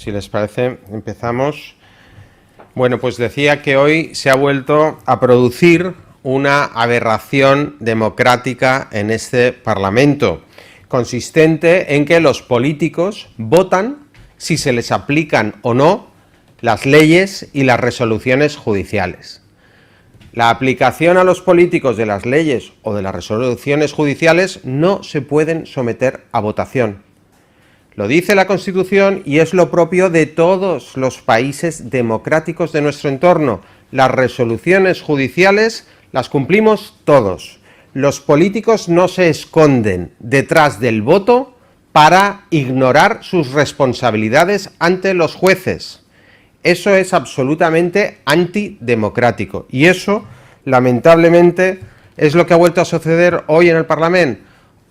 Si les parece, empezamos. Bueno, pues decía que hoy se ha vuelto a producir una aberración democrática en este Parlamento, consistente en que los políticos votan si se les aplican o no las leyes y las resoluciones judiciales. La aplicación a los políticos de las leyes o de las resoluciones judiciales no se pueden someter a votación. Lo dice la Constitución y es lo propio de todos los países democráticos de nuestro entorno. Las resoluciones judiciales las cumplimos todos. Los políticos no se esconden detrás del voto para ignorar sus responsabilidades ante los jueces. Eso es absolutamente antidemocrático y eso, lamentablemente, es lo que ha vuelto a suceder hoy en el Parlamento.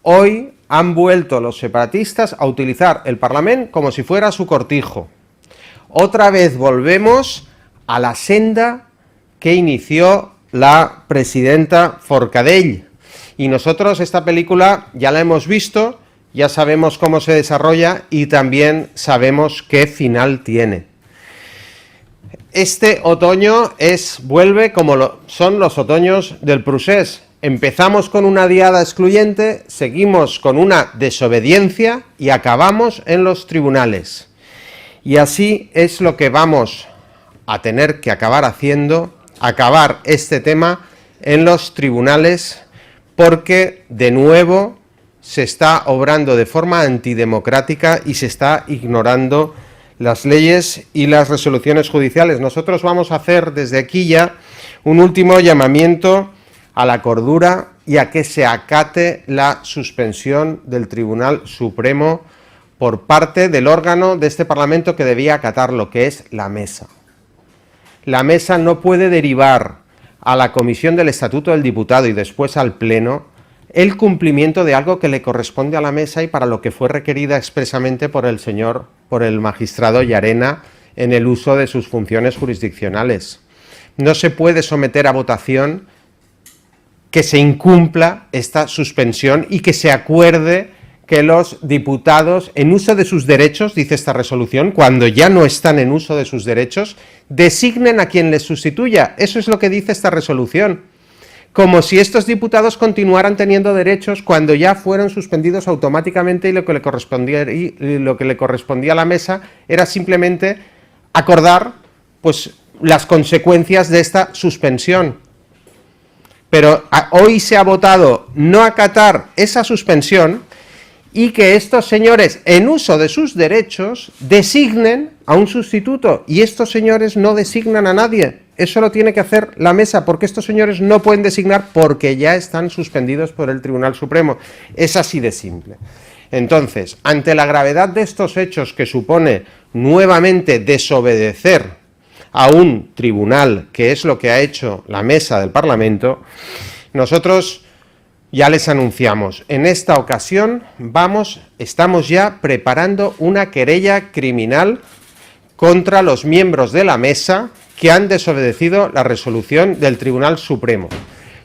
Hoy han vuelto los separatistas a utilizar el Parlamento como si fuera su cortijo. Otra vez volvemos a la senda que inició la presidenta Forcadell. Y nosotros esta película ya la hemos visto, ya sabemos cómo se desarrolla y también sabemos qué final tiene. Este otoño vuelve como son los otoños del Prusés. Empezamos con una diada excluyente, seguimos con una desobediencia y acabamos en los tribunales. Y así es lo que vamos a tener que acabar haciendo, acabar este tema en los tribunales, porque de nuevo se está obrando de forma antidemocrática y se está ignorando las leyes y las resoluciones judiciales. Nosotros vamos a hacer desde aquí ya un último llamamiento a la cordura y a que se acate la suspensión del Tribunal Supremo por parte del órgano de este Parlamento que debía acatarlo, que es la Mesa. La Mesa no puede derivar a la Comisión del Estatuto del Diputado y después al Pleno el cumplimiento de algo que le corresponde a la Mesa y para lo que fue requerida expresamente por el magistrado Llarena en el uso de sus funciones jurisdiccionales. No se puede someter a votación que se incumpla esta suspensión y que se acuerde que los diputados, en uso de sus derechos, dice esta resolución, cuando ya no están en uso de sus derechos, designen a quien les sustituya. Eso es lo que dice esta resolución. Como si estos diputados continuaran teniendo derechos cuando ya fueron suspendidos automáticamente y lo que le correspondía a la Mesa era simplemente acordar pues, las consecuencias de esta suspensión. Pero hoy se ha votado no acatar esa suspensión y que estos señores, en uso de sus derechos, designen a un sustituto. Y estos señores no designan a nadie. Eso lo tiene que hacer la Mesa, porque estos señores no pueden designar porque ya están suspendidos por el Tribunal Supremo. Es así de simple. Entonces, ante la gravedad de estos hechos que supone nuevamente desobedecer a un tribunal, que es lo que ha hecho la Mesa del Parlamento, nosotros ya les anunciamos, en esta ocasión estamos ya preparando una querella criminal contra los miembros de la Mesa que han desobedecido la resolución del Tribunal Supremo,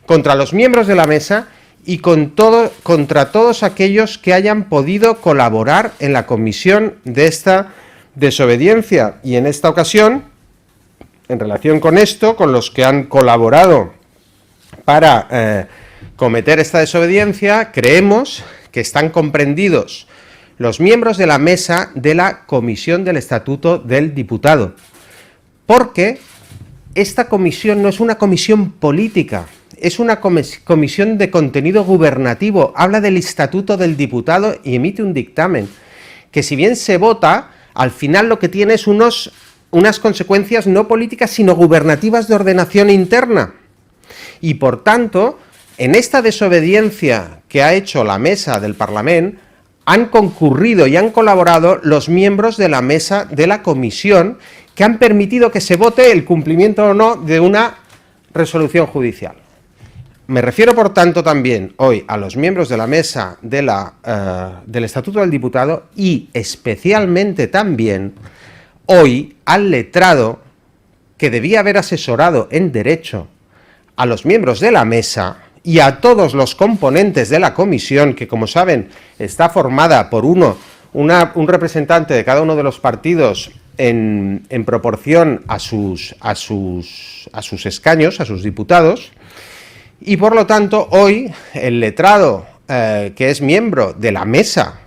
contra los miembros de la Mesa y contra todos aquellos que hayan podido colaborar en la comisión de esta desobediencia. Y en esta ocasión, en relación con esto, con los que han colaborado para cometer esta desobediencia, creemos que están comprendidos los miembros de la Mesa de la Comisión del Estatuto del Diputado, porque esta comisión no es una comisión política, es una comisión de contenido gubernativo, habla del Estatuto del Diputado y emite un dictamen, que si bien se vota, al final lo que tiene es unas consecuencias no políticas, sino gubernativas de ordenación interna. Y por tanto, en esta desobediencia que ha hecho la Mesa del Parlamento, han concurrido y han colaborado los miembros de la Mesa de la Comisión que han permitido que se vote el cumplimiento o no de una resolución judicial. Me refiero, por tanto, también hoy a los miembros de la Mesa del Estatuto del Diputado y especialmente también hoy al letrado que debía haber asesorado en Derecho a los miembros de la Mesa y a todos los componentes de la comisión, que como saben está formada por un representante de cada uno de los partidos en proporción a sus escaños, a sus diputados, y por lo tanto hoy el letrado que es miembro de la mesa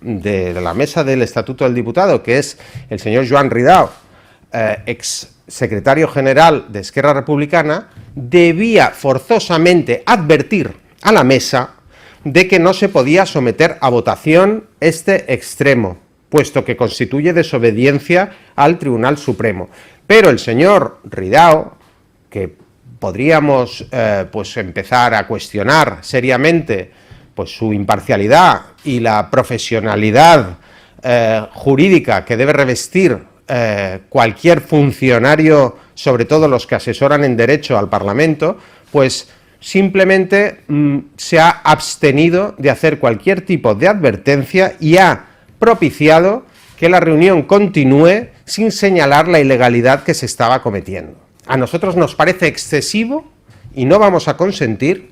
del Estatuto del Diputado, que es el señor Joan Ridao, ex secretario general de Esquerra Republicana, debía forzosamente advertir a la mesa de que no se podía someter a votación este extremo, puesto que constituye desobediencia al Tribunal Supremo. Pero el señor Ridao, que podríamos pues empezar a cuestionar seriamente pues su imparcialidad y la profesionalidad jurídica que debe revestir cualquier funcionario, sobre todo los que asesoran en derecho al Parlamento, pues simplemente se ha abstenido de hacer cualquier tipo de advertencia y ha propiciado que la reunión continúe sin señalar la ilegalidad que se estaba cometiendo. A nosotros nos parece excesivo y no vamos a consentir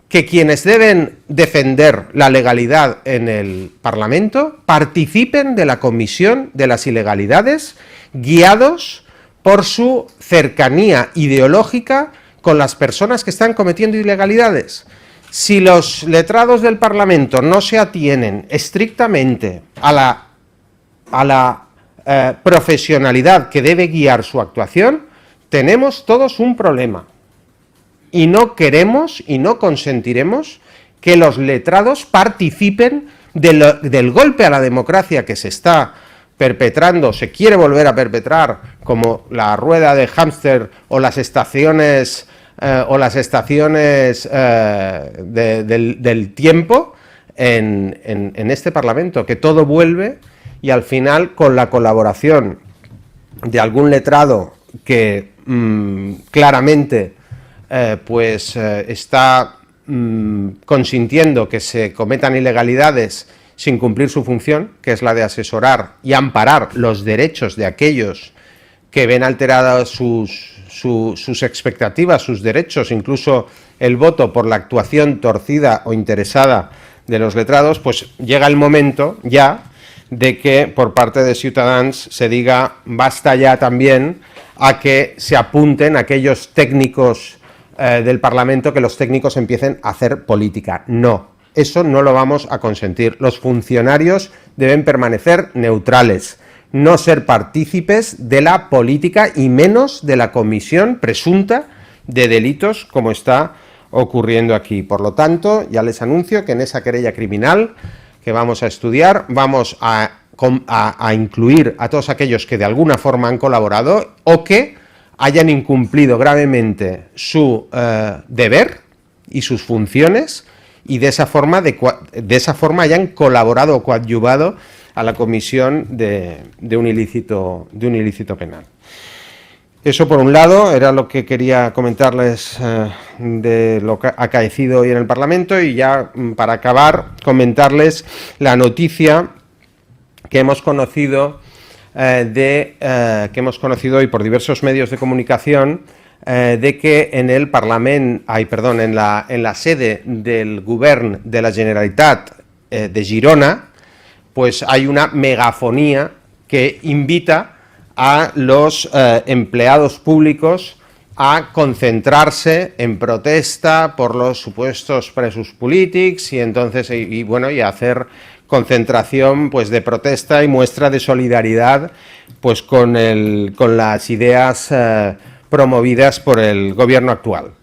que quienes deben defender la legalidad en el Parlamento participen de la comisión de las ilegalidades, guiados por su cercanía ideológica con las personas que están cometiendo ilegalidades. Si los letrados del Parlamento no se atienen estrictamente a la profesionalidad que debe guiar su actuación, tenemos todos un problema. Y no queremos y no consentiremos que los letrados participen del golpe a la democracia que se está perpetrando, se quiere volver a perpetrar, como la rueda de hámster o las estaciones del tiempo en este Parlamento, que todo vuelve y al final, con la colaboración de algún letrado que claramente está consintiendo que se cometan ilegalidades sin cumplir su función, que es la de asesorar y amparar los derechos de aquellos que ven alteradas sus expectativas, sus derechos, incluso el voto por la actuación torcida o interesada de los letrados, pues llega el momento ya de que por parte de Ciutadans se diga basta ya también a que se apunten aquellos técnicos del Parlamento, que los técnicos empiecen a hacer política. No, eso no lo vamos a consentir. Los funcionarios deben permanecer neutrales, no ser partícipes de la política y menos de la comisión presunta de delitos como está ocurriendo aquí. Por lo tanto, ya les anuncio que en esa querella criminal que vamos a estudiar vamos a incluir a todos aquellos que de alguna forma han colaborado o que hayan incumplido gravemente su deber y sus funciones y de esa forma hayan colaborado o coadyuvado a la comisión de un ilícito penal. Eso por un lado era lo que quería comentarles de lo que ha acaecido hoy en el Parlamento, y ya para acabar comentarles la noticia que hemos conocido hoy por diversos medios de comunicación, de que en el Parlament, en la sede del Govern de la Generalitat de Girona, pues hay una megafonía que invita a los empleados públicos a concentrarse en protesta por los supuestos presos polítics y entonces y a hacer concentración pues de protesta y muestra de solidaridad pues con las ideas promovidas por el gobierno actual.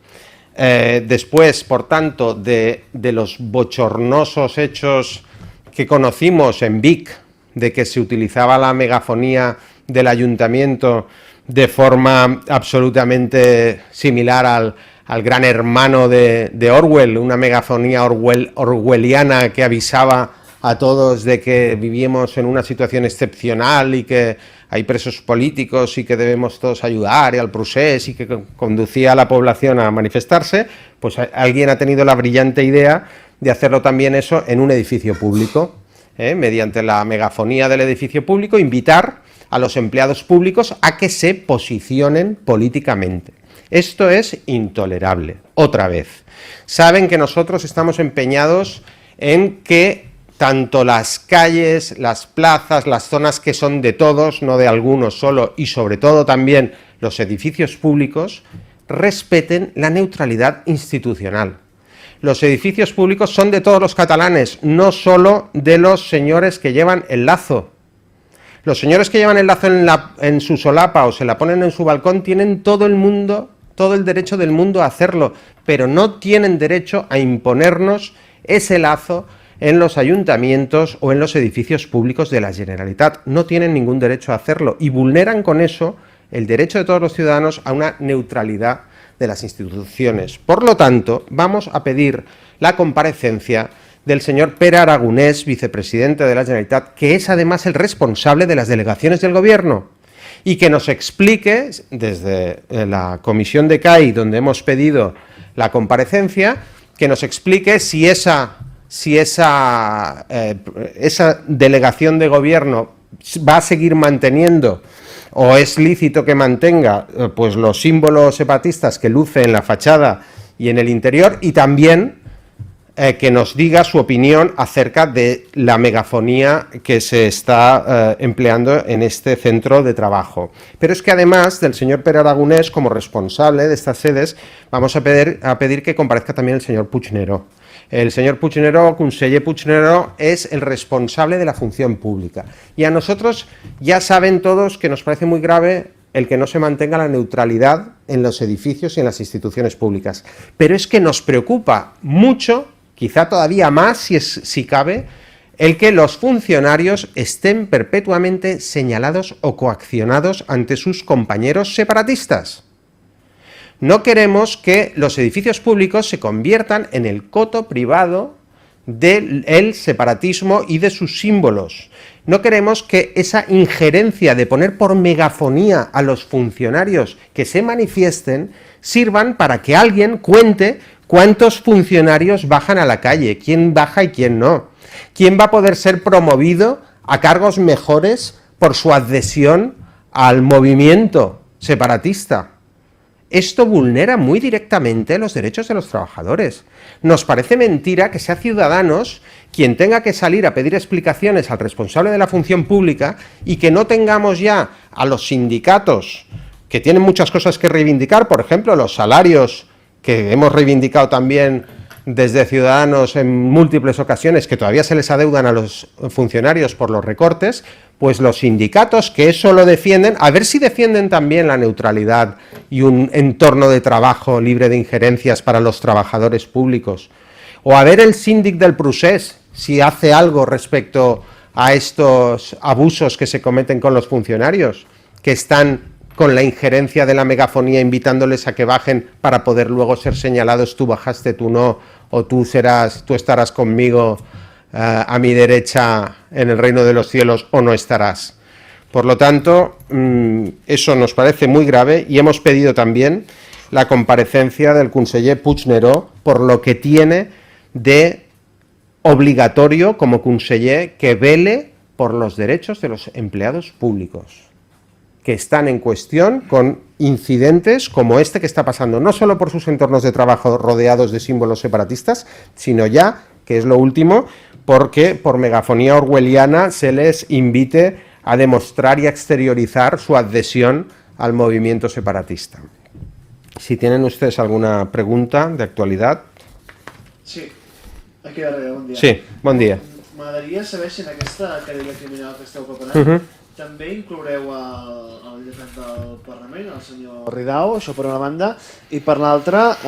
Después, por tanto, de los bochornosos hechos que conocimos en Vic, de que se utilizaba la megafonía del ayuntamiento de forma absolutamente similar al Gran Hermano de Orwell, una megafonía orwelliana que avisaba a todos de que vivíamos en una situación excepcional y que hay presos políticos y que debemos todos ayudar, y al procés, y que conducía a la población a manifestarse, pues alguien ha tenido la brillante idea de hacerlo también eso en un edificio público, mediante la megafonía del edificio público, invitar a los empleados públicos a que se posicionen políticamente. Esto es intolerable. Otra vez, saben que nosotros estamos empeñados en que tanto las calles, las plazas, las zonas que son de todos, no de algunos solo, y sobre todo también los edificios públicos, respeten la neutralidad institucional. Los edificios públicos son de todos los catalanes, no solo de los señores que llevan el lazo. Los señores que llevan el lazo en su solapa o se la ponen en su balcón tienen todo el derecho del mundo a hacerlo, pero no tienen derecho a imponernos ese lazo en los ayuntamientos o en los edificios públicos de la Generalitat. No tienen ningún derecho a hacerlo y vulneran con eso el derecho de todos los ciudadanos a una neutralidad de las instituciones. Por lo tanto, vamos a pedir la comparecencia del señor Pere Aragonès, vicepresidente de la Generalitat, que es además el responsable de las delegaciones del Gobierno, y que nos explique, desde la comisión de CAI, donde hemos pedido la comparecencia, que nos explique si esa delegación de Gobierno va a seguir manteniendo o es lícito que mantenga pues los símbolos separatistas que luce en la fachada y en el interior, y también que nos diga su opinión acerca de la megafonía que se está empleando en este centro de trabajo. Pero es que además del señor Pere Aragonès, como responsable de estas sedes, vamos a pedir que comparezca también el señor Puigneró. El señor Puigneró, conseller Puigneró, es el responsable de la función pública. Y a nosotros ya saben todos que nos parece muy grave el que no se mantenga la neutralidad en los edificios y en las instituciones públicas. Pero es que nos preocupa mucho, quizá todavía más si cabe, el que los funcionarios estén perpetuamente señalados o coaccionados ante sus compañeros separatistas. No queremos que los edificios públicos se conviertan en el coto privado del separatismo y de sus símbolos. No queremos que esa injerencia de poner por megafonía a los funcionarios que se manifiesten sirvan para que alguien cuente cuántos funcionarios bajan a la calle, quién baja y quién no, quién va a poder ser promovido a cargos mejores por su adhesión al movimiento separatista. Esto vulnera muy directamente los derechos de los trabajadores. Nos parece mentira que sea Ciudadanos quien tenga que salir a pedir explicaciones al responsable de la función pública y que no tengamos ya a los sindicatos, que tienen muchas cosas que reivindicar, por ejemplo, los salarios que hemos reivindicado también desde Ciudadanos en múltiples ocasiones, que todavía se les adeudan a los funcionarios por los recortes, pues los sindicatos que eso lo defienden, a ver si defienden también la neutralidad y un entorno de trabajo libre de injerencias para los trabajadores públicos. O a ver el síndic del Procés si hace algo respecto a estos abusos que se cometen con los funcionarios, que están con la injerencia de la megafonía invitándoles a que bajen para poder luego ser señalados, tú bajaste, tú no, o tú estarás conmigo a mi derecha en el reino de los cielos o no estarás. Por lo tanto, eso nos parece muy grave y hemos pedido también la comparecencia del conseller Puigneró por lo que tiene de obligatorio como conseller que vele por los derechos de los empleados públicos, que están en cuestión con incidentes como este que está pasando, no solo por sus entornos de trabajo rodeados de símbolos separatistas, sino ya, que es lo último, porque por megafonía orwelliana se les invite a demostrar y a exteriorizar su adhesión al movimiento separatista. Si tienen ustedes alguna pregunta de actualidad. Sí, aquí darrere, bon dia. Sí, bon dia. M'agradaria saber si en aquesta querella criminal que esteu preparant també incloureu el lletrats del Parlament, el senyor Ridao, això per una banda, i per l'altra,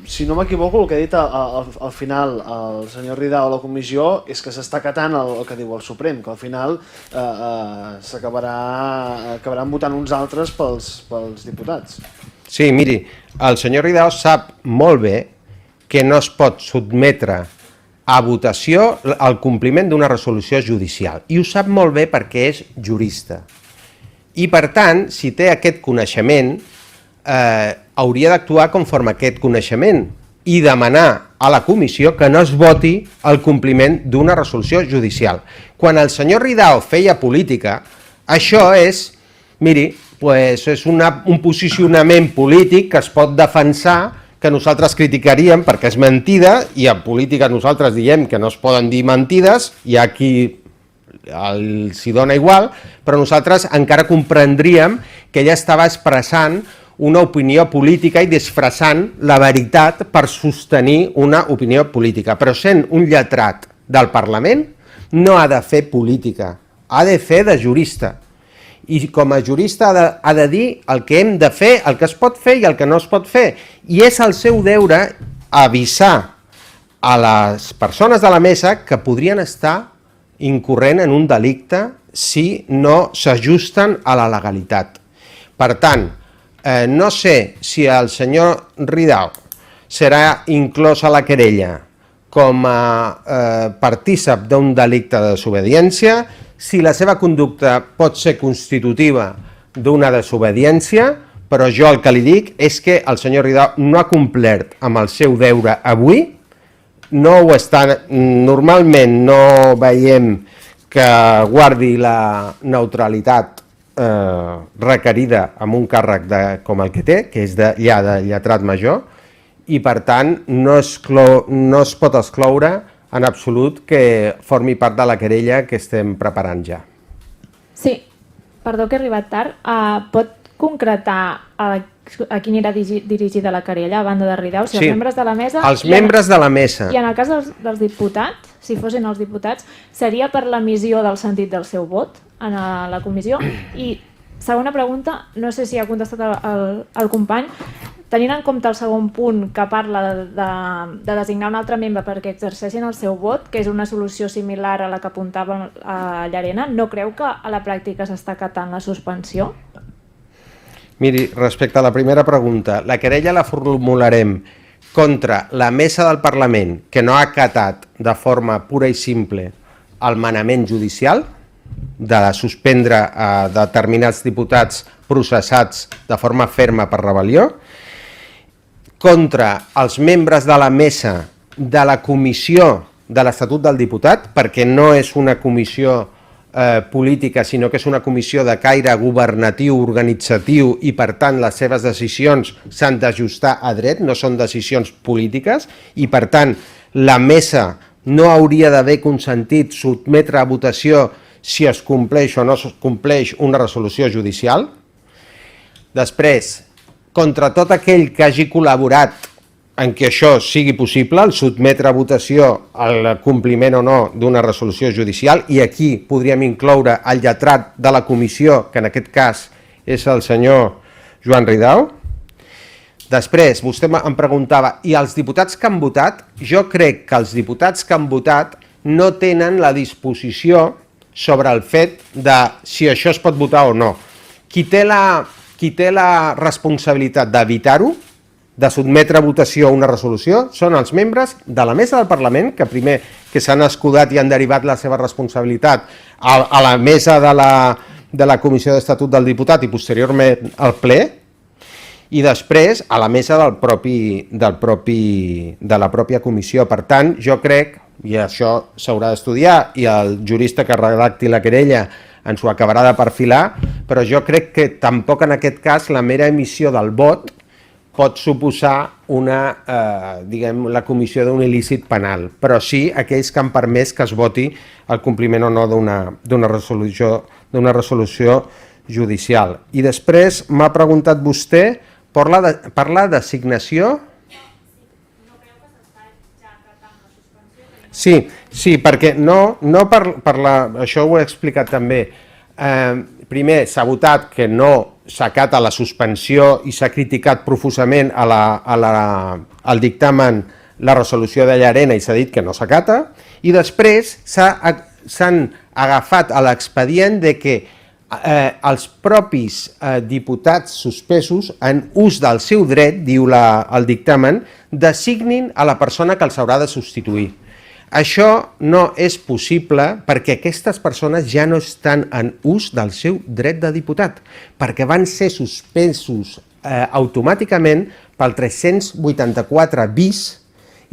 si no m'equivoco, el que ha dit al final el senyor Ridao a la comissió és que s'està acatant el que diu el Suprem, que al final acabaran votant uns altres pels diputats. Sí, miri, el senyor Ridao sap molt bé que no es pot sotmetre a votació el compliment d'una resolució judicial. I ho sap molt bé perquè és jurista. I, per tant, si té aquest coneixement, hauria d'actuar conforme a aquest coneixement i demanar a la comissió que no es voti el compliment d'una resolució judicial. Quan el senyor Ridao feia política, això és, miri, és un posicionament polític que es pot defensar que nosaltres criticaríem perquè és mentida, i en política nosaltres diem que no es poden dir mentides, hi ha qui s'hi dona igual, però nosaltres encara comprendríem que ella estava expressant una opinió política i disfressant la veritat per sostenir una opinió política. Però sent un lletrat del Parlament no ha de fer política, ha de fer de jurista. I com a jurista ha de dir el que hem de fer, el que es pot fer i el que no es pot fer. I és el seu deure avisar a les persones de la mesa que podrien estar incorrent en un delicte si no s'ajusten a la legalitat. Per tant, no sé si el senyor Ridao serà inclòs a la querella com a partícip d'un delicte de desobediència, si la seva conducta pot ser constitutiva d'una desobediència, però jo el que li dic és que el senyor Ridao no ha complert amb el seu deure avui, no ho està, normalment no veiem que guardi la neutralitat requerida amb un càrrec com el que té, que és de lletrat major, i per tant no es pot excloure en absolut que formi part de la querella que estem preparant ja. Sí, perdó que he arribat tard. Pot concretar a qui anirà dirigida la querella a banda de Ridao? Si Sí, els membres de la mesa... els membres de la mesa. I en el cas dels diputats, si fossin els diputats, seria per l'emissió del sentit del seu vot en la comissió? I segona pregunta, no sé si ha contestat el company, tenint en compte el segon punt que parla de designar un altre membre perquè exerceixin el seu vot, que és una solució similar a la que apuntava a Llarena, no creu que a la pràctica s'està acatant la suspensió? Miri, respecte a la primera pregunta, la querella la formularem contra la mesa del Parlament que no ha acatat de forma pura i simple el manament judicial de suspendre a determinats diputats processats de forma ferma per rebel·lió, contra els membres de la mesa de la comissió de l'Estatut del Diputat, perquè no és una comissió política, sinó que és una comissió de caire governatiu, organitzatiu, i per tant les seves decisions s'han d'ajustar a dret, no són decisions polítiques, i per tant la mesa no hauria d'haver consentit sotmetre a votació si es compleix o no es compleix una resolució judicial. Després, contra tot aquell que hagi col·laborat en què això sigui possible, el sotmetre a votació el compliment o no d'una resolució judicial, i aquí podríem incloure el lletrat de la comissió, que en aquest cas és el senyor Joan Ridao. Després, vostè em preguntava, i els diputats que han votat? Jo crec que els diputats que han votat no tenen la disposició sobre el fet de si això es pot votar o no. Qui té la responsabilitat d'evitar-ho, de sotmetre a votació una resolució, són els membres de la mesa del Parlament, que primer que s'han escudat i han derivat la seva responsabilitat a la mesa de la Comissió d'Estatut del Diputat i posteriorment al ple, i després a la mesa de la pròpia comissió. Per tant, jo crec, i això s'haurà d'estudiar, i el jurista que redacti la querella ens ho acabarà de perfilar, però jo crec que tampoc en aquest cas la mera emissió del vot pot suposar la comissió d'un il·lícit penal, però sí aquells que han permès que es voti el compliment o no d'una resolució judicial. I després m'ha preguntat vostè per la designació. Sí, perquè això ho he explicat també. Primer, s'ha votat que no s'acata la suspensió i s'ha criticat profusament al dictamen la resolució de Llarena i s'ha dit que no s'acata, i després s'han agafat a l'expedient de que els propis diputats suspesos, en ús del seu dret, diu el dictamen, designin a la persona que els haurà de substituir. Això no és possible perquè aquestes persones ja no estan en ús del seu dret de diputat, perquè van ser suspensos automàticament pel 384 bis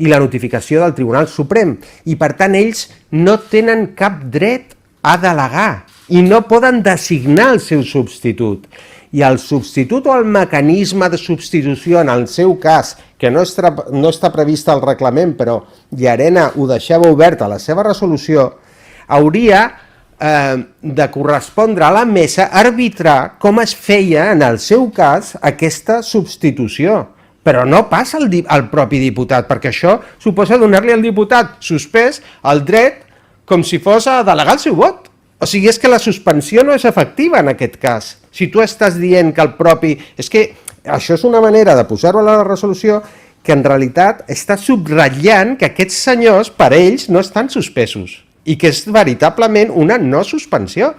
i la notificació del Tribunal Suprem, i per tant ells no tenen cap dret a delegar i no poden designar el seu substitut. i el substitut o el mecanisme de substitució, en el seu cas, que no està previst al reglament, però Llarena ho deixava obert a la seva resolució, hauria de correspondre a la mesa arbitrar com es feia, en el seu cas, aquesta substitució. Però no passa al propi diputat, perquè això suposa donar-li al diputat suspès el dret com si fos a delegar el seu vot. O sigui, és que la suspensió no és efectiva en aquest cas. Si tu estàs dient que el propi... És que això és una manera de posar-ho a la resolució que en realitat està subratllant que aquests senyors, per ells, no estan suspesos i que és veritablement una no suspensió.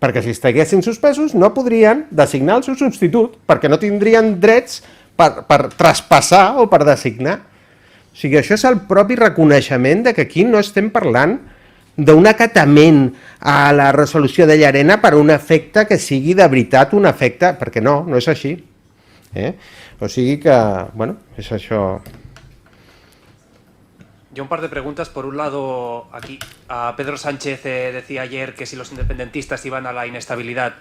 Perquè si estiguessin suspesos no podrien designar el seu substitut, perquè no tindrien drets per traspassar o per designar. O sigui, això és el propi reconeixement de que aquí no estem parlant d'un acatament a la resolució de Llarena per un efecte que sigui de veritat un efecte, perquè no és així. O sigui que, bueno, és això. Yo un par de preguntas. Por un lado, aquí Pedro Sánchez decía ayer que si los independentistas iban a la inestabilidad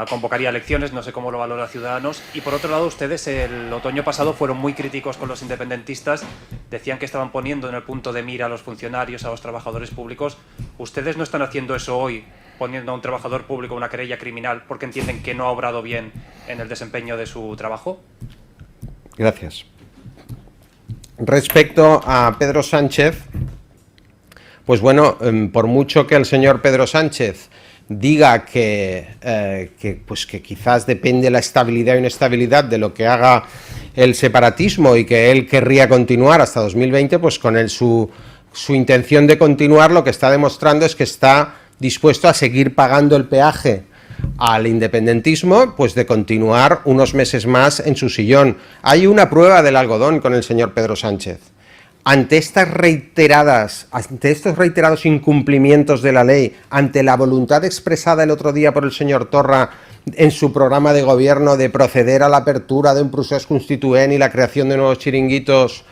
convocaría elecciones, no sé cómo lo valora Ciudadanos. Y por otro lado, ustedes el otoño pasado fueron muy críticos con los independentistas, decían que estaban poniendo en el punto de mira a los funcionarios, a los trabajadores públicos. ¿Ustedes no están haciendo eso hoy, poniendo a un trabajador público una querella criminal porque entienden que no ha obrado bien en el desempeño de su trabajo? Gracias. Respecto a Pedro Sánchez, pues bueno, por mucho que el señor Pedro Sánchez diga que quizás depende la estabilidad o inestabilidad de lo que haga el separatismo y que él querría continuar hasta 2020, pues con él su intención de continuar lo que está demostrando es que está dispuesto a seguir pagando el peaje al independentismo, pues de continuar unos meses más en su sillón. Hay una prueba del algodón con el señor Pedro Sánchez. Ante estos reiterados incumplimientos de la ley, ante la voluntad expresada el otro día por el señor Torra en su programa de gobierno de proceder a la apertura de un proceso constituent y la creación de nuevos chiringuitos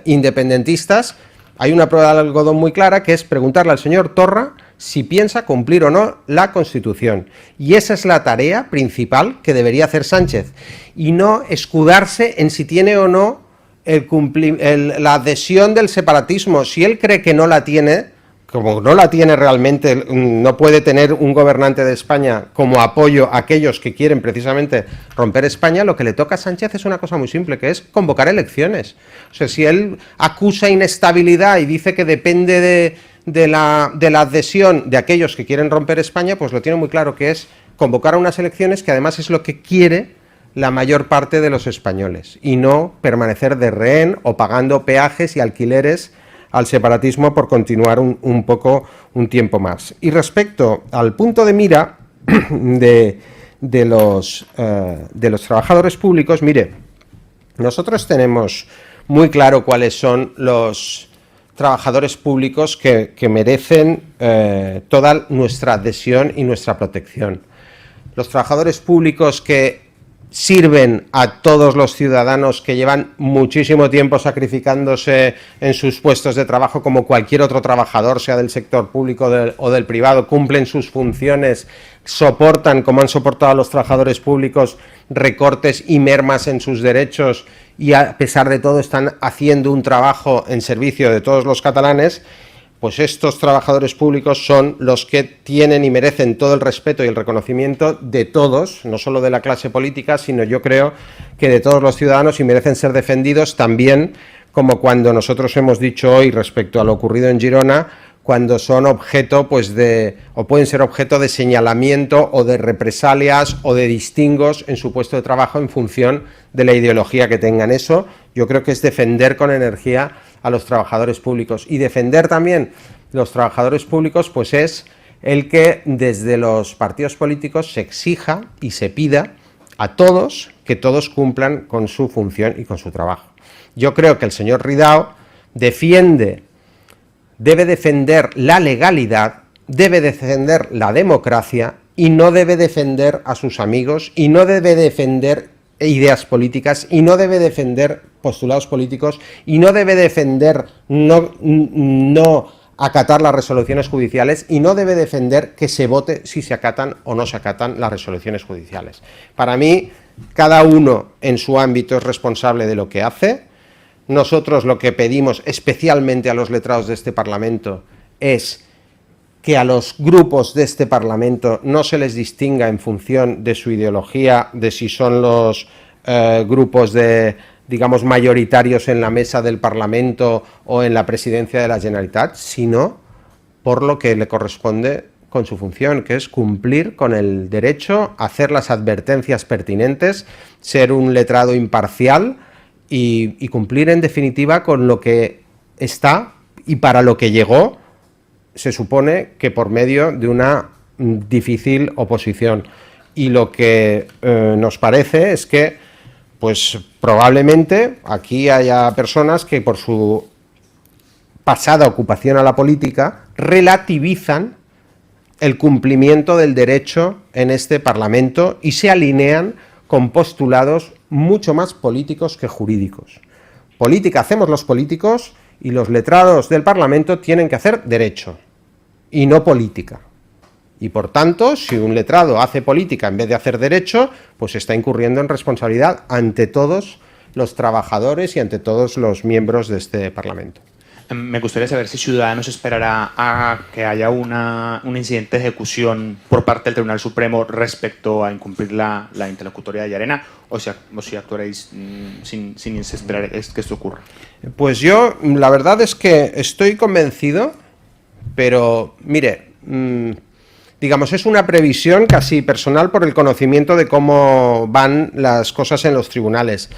independentistas, hay una prueba del algodón muy clara, que es preguntarle al señor Torra si piensa cumplir o no la Constitución. Y esa es la tarea principal que debería hacer Sánchez, y no escudarse en si tiene o no la adhesión del separatismo. Si él cree que no la tiene, como no la tiene realmente, no puede tener un gobernante de España como apoyo a aquellos que quieren precisamente romper España, lo que le toca a Sánchez es una cosa muy simple, que es convocar elecciones. O sea, si él acusa inestabilidad y dice que depende de la adhesión de aquellos que quieren romper España, pues lo tiene muy claro, que es convocar a unas elecciones, que además es lo que quiere la mayor parte de los españoles, y no permanecer de rehén o pagando peajes y alquileres al separatismo por continuar un tiempo más. Y respecto al punto de mira de los trabajadores públicos, mire, nosotros tenemos muy claro cuáles son los trabajadores públicos que merecen toda nuestra adhesión y nuestra protección. Los trabajadores públicos que sirven a todos los ciudadanos, que llevan muchísimo tiempo sacrificándose en sus puestos de trabajo como cualquier otro trabajador, sea del sector público o del privado, cumplen sus funciones, soportan, como han soportado los trabajadores públicos, recortes y mermas en sus derechos, y a pesar de todo están haciendo un trabajo en servicio de todos los catalanes. Pues estos trabajadores públicos son los que tienen y merecen todo el respeto y el reconocimiento de todos, no solo de la clase política, sino yo creo que de todos los ciudadanos, y merecen ser defendidos también, como cuando nosotros hemos dicho hoy respecto a lo ocurrido en Girona, cuando son objeto, pues o pueden ser objeto de señalamiento o de represalias o de distingos en su puesto de trabajo en función de la ideología que tengan. Eso yo creo que es defender con energía a los trabajadores públicos, y defender también los trabajadores públicos pues es el que desde los partidos políticos se exija y se pida a todos que todos cumplan con su función y con su trabajo. Yo creo que el señor Ridao debe defender la legalidad, debe defender la democracia, y no debe defender a sus amigos, y no debe defender ideas políticas, y no debe defender postulados políticos, y no debe defender no acatar las resoluciones judiciales y no debe defender que se vote si se acatan o no se acatan las resoluciones judiciales. Para mí, cada uno en su ámbito es responsable de lo que hace. Nosotros lo que pedimos, especialmente a los letrados de este Parlamento, es que a los grupos de este Parlamento no se les distinga en función de su ideología, de si son los grupos digamos, mayoritarios en la mesa del Parlamento o en la presidencia de la Generalitat, sino por lo que le corresponde con su función, que es cumplir con el derecho, hacer las advertencias pertinentes, ser un letrado imparcial y cumplir en definitiva con lo que está y para lo que llegó, se supone que por medio de una difícil oposición. Y lo que nos parece es que pues probablemente aquí haya personas que por su pasada ocupación a la política relativizan el cumplimiento del derecho en este Parlamento y se alinean con postulados mucho más políticos que jurídicos. Política hacemos los políticos y los letrados del Parlamento tienen que hacer derecho y no política. Y por tanto, si un letrado hace política en vez de hacer derecho, pues está incurriendo en responsabilidad ante todos los trabajadores y ante todos los miembros de este Parlamento. Me gustaría saber si Ciudadanos esperará a que haya un incidente de ejecución por parte del Tribunal Supremo respecto a incumplir la interlocutoria de Llarena, o si actuaréis sin esperar que esto ocurra. Pues yo, la verdad es que estoy convencido, pero mire, digamos, es una previsión casi personal por el conocimiento de cómo van las cosas en los tribunales.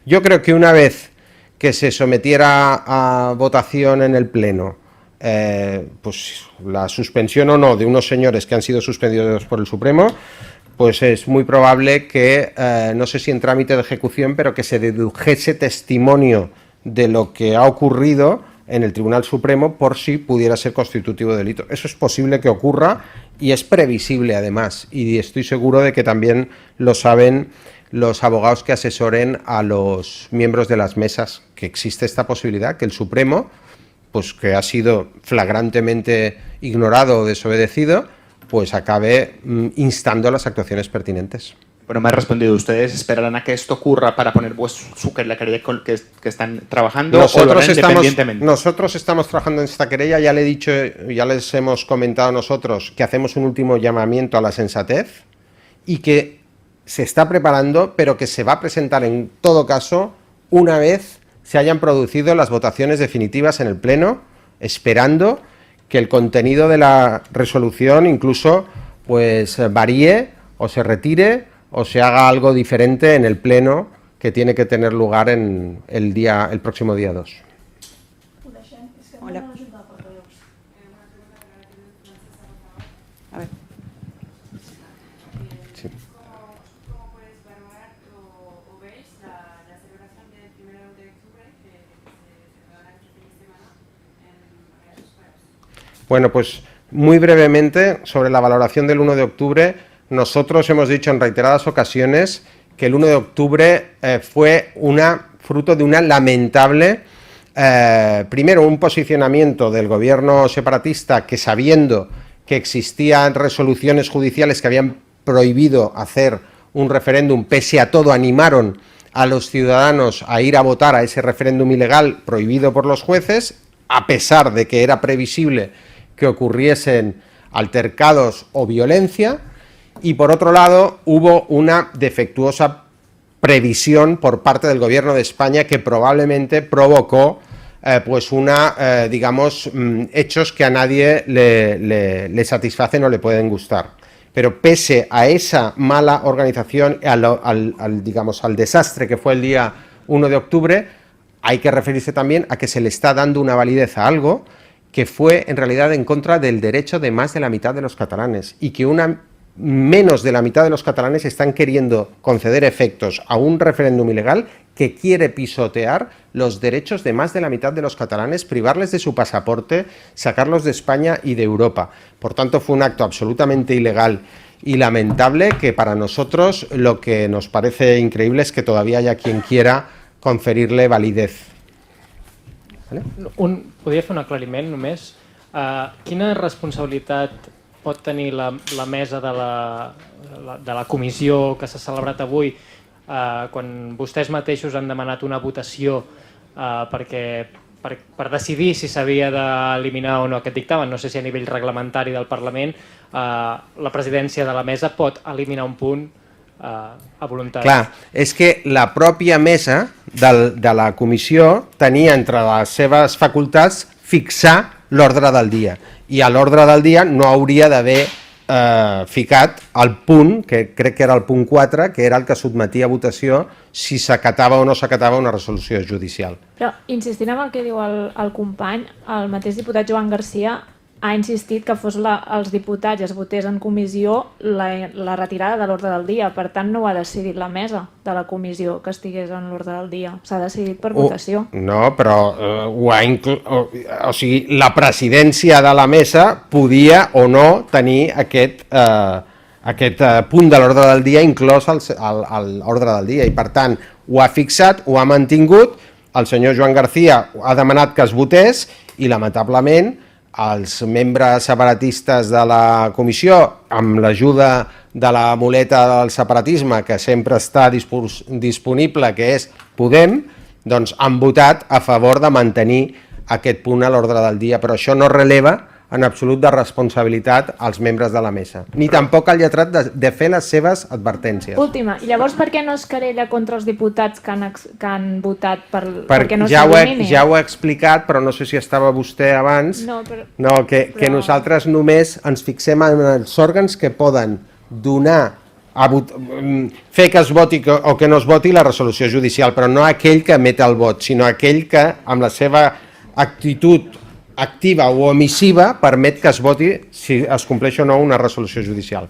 Yo creo que una vez que se sometiera a votación en el Pleno, pues la suspensión o no de unos señores que han sido suspendidos por el Supremo, pues es muy probable que, no sé si en trámite de ejecución, pero que se dedujese testimonio de lo que ha ocurrido en el Tribunal Supremo por si pudiera ser constitutivo de delito. Eso es posible que ocurra y es previsible además, y estoy seguro de que también lo saben los abogados que asesoren a los miembros de las mesas, que existe esta posibilidad, que el Supremo, pues que ha sido flagrantemente ignorado o desobedecido, pues acabe instando las actuaciones pertinentes. Bueno, me ha respondido, ¿ustedes esperarán a que esto ocurra para poner la querella que están trabajando o lo harán independientemente? Nosotros estamos trabajando en esta querella, ya le he dicho, ya les hemos comentado nosotros que hacemos un último llamamiento a la sensatez y que se está preparando, pero que se va a presentar en todo caso una vez se hayan producido las votaciones definitivas en el Pleno, esperando que el contenido de la resolución incluso pues varíe o se retire o se haga algo diferente en el Pleno que tiene que tener lugar en el próximo día 2. Hola. A ver. Sí. ¿Cómo puedes valorar o veis la celebración del 1 de octubre que se celebrará este fin de semana en Real Escuelas? Bueno, pues muy brevemente sobre la valoración del 1 de octubre, nosotros hemos dicho en reiteradas ocasiones que el 1 de octubre fue fruto de una lamentable, primero un posicionamiento del gobierno separatista que, sabiendo que existían resoluciones judiciales que habían prohibido hacer un referéndum, pese a todo animaron a los ciudadanos a ir a votar a ese referéndum ilegal prohibido por los jueces, a pesar de que era previsible que ocurriesen altercados o violencia. Y por otro lado, hubo una defectuosa previsión por parte del Gobierno de España que probablemente provocó digamos, hechos que a nadie le satisfacen o le pueden gustar. Pero pese a esa mala organización, al desastre que fue el día 1 de octubre, hay que referirse también a que se le está dando una validez a algo que fue en realidad en contra del derecho de más de la mitad de los catalanes y que menos de la mitad de los catalanes están queriendo conceder efectos a un referéndum ilegal que quiere pisotear los derechos de más de la mitad de los catalanes, privarles de su pasaporte, sacarlos de España y de Europa. Por tanto, fue un acto absolutamente ilegal y lamentable que para nosotros lo que nos parece increíble es que todavía haya quien quiera conferirle validez. ¿Vale? Podria fer un aclariment només? Quina responsabilitat pot tenir la mesa de la comissió que s'ha celebrat avui quan vostès mateixos han demanat una votació per decidir si s'havia d'eliminar o no aquest dictamen? No sé si a nivell reglamentari del Parlament la presidència de la mesa pot eliminar un punt a voluntat. Clar, és que la pròpia mesa de la comissió tenia entre les seves facultats fixar l'ordre del dia, i a l'ordre del dia no hauria d'haver ficat el punt, que crec que era el punt 4, que era el que sotmetia a votació si s'acatava o no s'acatava una resolució judicial. Però insistint en el que diu el company, el mateix diputat Joan Garcia ha insistit que fos els diputats i es votés en comissió la retirada de l'ordre del dia. Per tant, no ho ha decidit la mesa de la comissió que estigués en l'ordre del dia. S'ha decidit per votació. No, però o sigui, la presidència de la mesa podia o no tenir aquest punt de l'ordre del dia inclòs a l'ordre del dia, i per tant ho ha fixat, ho ha mantingut. El senyor Joan García ha demanat que es votés i lamentablement els membres separatistes de la comissió, amb l'ajuda de la muleta del separatisme que sempre està disponible, que és Podem, doncs han votat a favor de mantenir aquest punt a l'ordre del dia, però això no releva en absolut de responsabilitat als membres de la mesa, ni tampoc al lletrat de fer les seves advertències. Última, i llavors per què no es querella contra els diputats que han votat perquè no s'elimini? Ja ho he explicat, però no sé si estava vostè abans, que nosaltres només ens fixem en els òrgans que poden donar, fer que es voti o que no es voti la resolució judicial, però no aquell que emet el vot, sinó aquell que amb la seva actitud activa o omissiva permet que es voti si es compleix o no una resolució judicial.